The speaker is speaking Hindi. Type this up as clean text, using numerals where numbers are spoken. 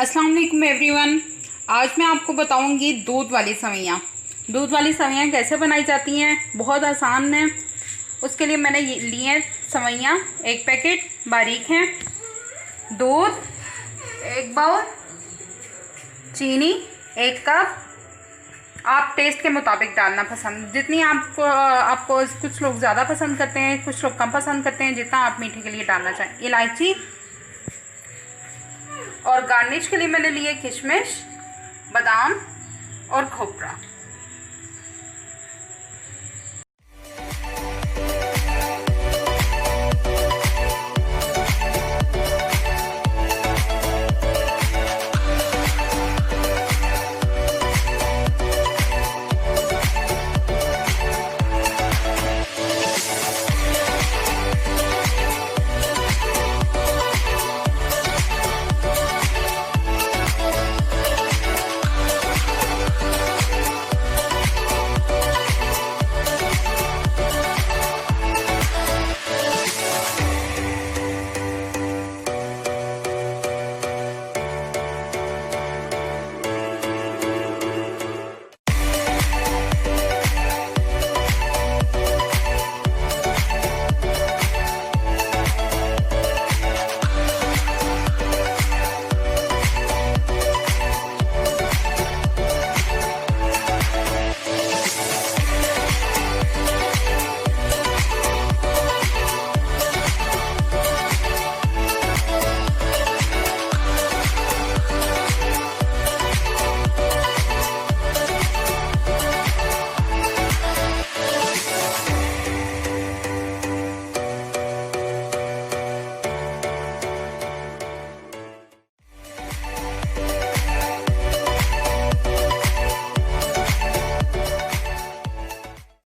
अस्सलाम वालेकुम एवरीवन। आज मैं आपको बताऊंगी दूध वाली सवैयाँ। दूध वाली सवैयाँ कैसे बनाई जाती हैं, बहुत आसान है। उसके लिए मैंने लिए हैं सवैयाँ, एक पैकेट बारीक हैं, दूध एक बाउल, चीनी एक कप। आप टेस्ट के मुताबिक डालना पसंद, जितनी आपको कुछ लोग ज़्यादा पसंद करते हैं, कुछ लोग कम पसंद करते हैं, जितना आप मीठे के लिए डालना चाहें। इलायची और गार्निश के लिए मैंने लिए किशमिश, बादाम और खोपरा।